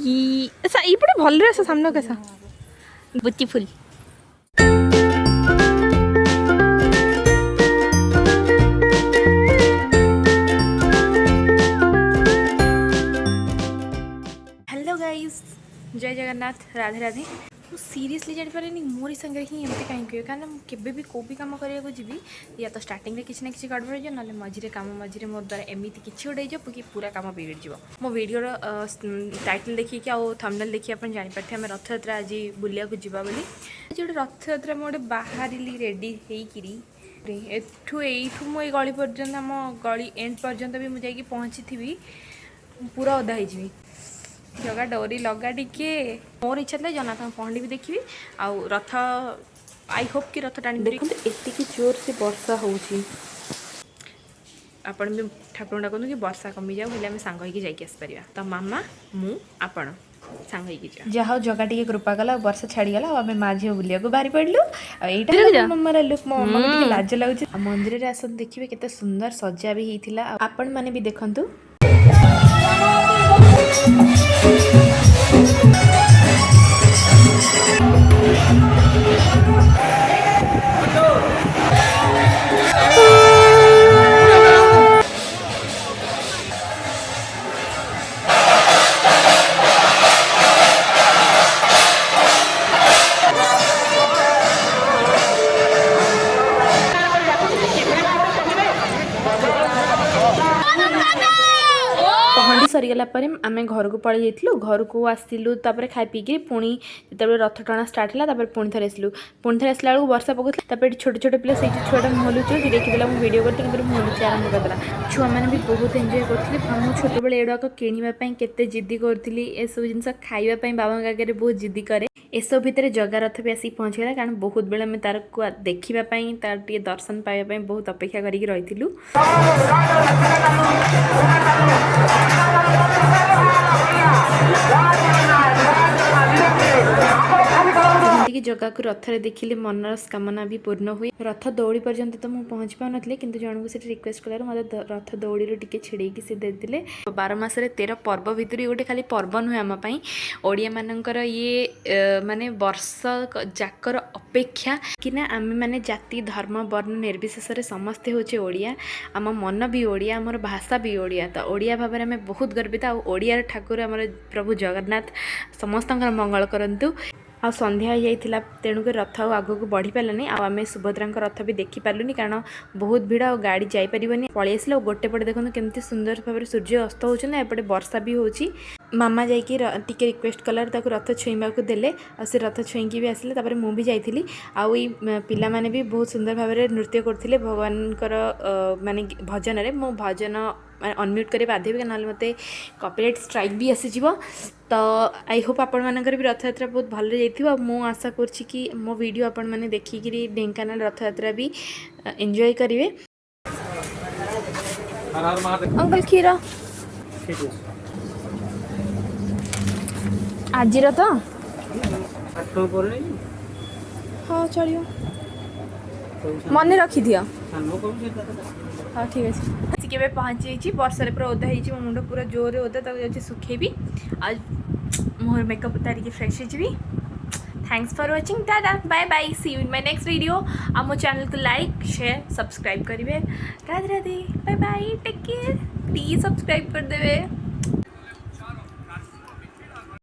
এইপଟେ ଭଲରେ ଆସ ସାମ୍ନାକୁ ଆସ ବ୍ୟୁଟିଫୁଲ। हेलो गाइस, जय जगन्नाथ, राधे राधे। ମୁଁ सीरीयसली जापारे मोरी संगे ही एमती कहीं कह कारण केबे भी को भी काम करने जी या तो स्टार्टिंग में किसी ना किसी गड़बड़ हो ना मझे कम मझे मोर द्वारा एमती किसी गोटे हो कि पूरा कम बिगड़ जाव। मो वीडियोर टाइटल देखिए आउ थंबनेल देखिए आप जापारे आम रथयात्रा आज बुलिया को जावा बोली जो रथयात्रा मुझे बाहर रेडी होकरी एठू मुझे गली पर्यंत आम गली एंड पर्यंत भी मुझे पहुँची थी पूरा अदा हो जगह डोरी लगा टिके मोर इच्छा था जनाथन पहंडी भी देखी आउ रथ आई होप कि रथ टाणी देखते एति जोर से वर्षा होउची आपण भी ठाकुर डाकूँ कि वर्षा कमी जाऊ हेल्ले आम सांग होगी जाइए आसपार तो मामा मु आपण सांग होगी जहाँ जगह टी कृपा कला वर्षा छाड़ीगला आम माँ झील बुलिया बाहरी पड़लु यहाँ मम्मार लुक मो मम्मा को लाज लगुच मंदिर में आसन देखिए केते सुंदर सजा भी होता आपण मैंने भी देखंतु। पहंडी सरीगला आम घर को पलि जाइलु घर को आसलु खाई पीकि पुणी जो रथ टणा स्टार्ट है पुणी थे आसलु पुणी थे आसला बेलू वर्षा पकड़ छोट छोट पिला से छुआटा मुहलुचु देखीदेला मुझे वीडियो करते मुहलुची आरंभ करदेला छुआ मैंने भी बहुत एंजय करते मुझे छोट बेले एगुड़ाक किणापी केते जिद्दी करी एसब जिन खावाई बाबा आगे बहुत जिद्दी करे एसब भितर जगा रथ भी आसिक पहुँचीगला कारण बहुत बेले आम तार को देखापी तार टे दर्शन पाइबापी बहुत अपेक्षा करके रही कि जगह को रथरे देखिले मनर कामना भी पूर्ण हुए रथ दौड़ी पर्यंत तो मुझे पहुँच पाऊन किंतु जन को रिक्वेस्ट कलर मतलब रथ दौड़ी टिके छिड़ेकी से देते 12 मासरे 13 पर्व भितर गोटे खाली पर्व नुहे आमपाई ओडिया मानकर ये माने वर्ष जाकर अपेक्षा कि ना आम मैंने जाति धर्म वर्ण निर्विशेष समस्ते होचे ओडिया आम मन भी ओडिया आमर भाषा भी ओडिया तो ओडिया भाव में आम बहुत गर्वित ओडियार ठाकुर आमर प्रभु जगन्नाथ समस्त मंगल करंतु आ संध्या हो जाइथिला तेणुक रथ आग को बढ़ी पारानी आम सुभद्रा रथ भी देखी पार्लुनी कारण बहुत भीड़ आ गाड़ी जापरिबनी पलि आसला गोटे पटे देखो केमती सुंदर भाव सूर्य अस्त होने एपटे वर्षा भी होची मामा जाइए टिके रिक्वेस्ट कलर ताको रथ छुईबा को देले आ से रथ छुईकी भी आसिले तापर मु भी जाइथिली आउ ई पिला माने भी बहुत सुंदर भाव में नृत्य करथिले भगवानकर माने भजन रे मो भजन अनम्यूट करे बाध्य ना मते कॉपीराइट स्ट्राइक भी आसी जीवो तो आई होप आपण मानकर भी रथयात्रा बहुत भल जाइथिबो मु आशा करछि कि मो वीडियो आपण माने देखिकरी ढेंकानाल रथयात्रा भी एंजॉय करिवे। अंकल खीर आज तो हाँ चलियो मन रखी दियो हाँ ठीक अच्छे के पहुँची वर्षा पूरा ओदा हो मुंड पूरा जोर ओदा तक सुखेबी आज मोर मेकअप तारिकी फ्रेश हो। Thanks for watching tata bye bye see you in my next video आ मो चैनल को लाइक शेयर सब्सक्राइब करेंगे। Radhe Radhe bye bye take care please subscribe कर देवे।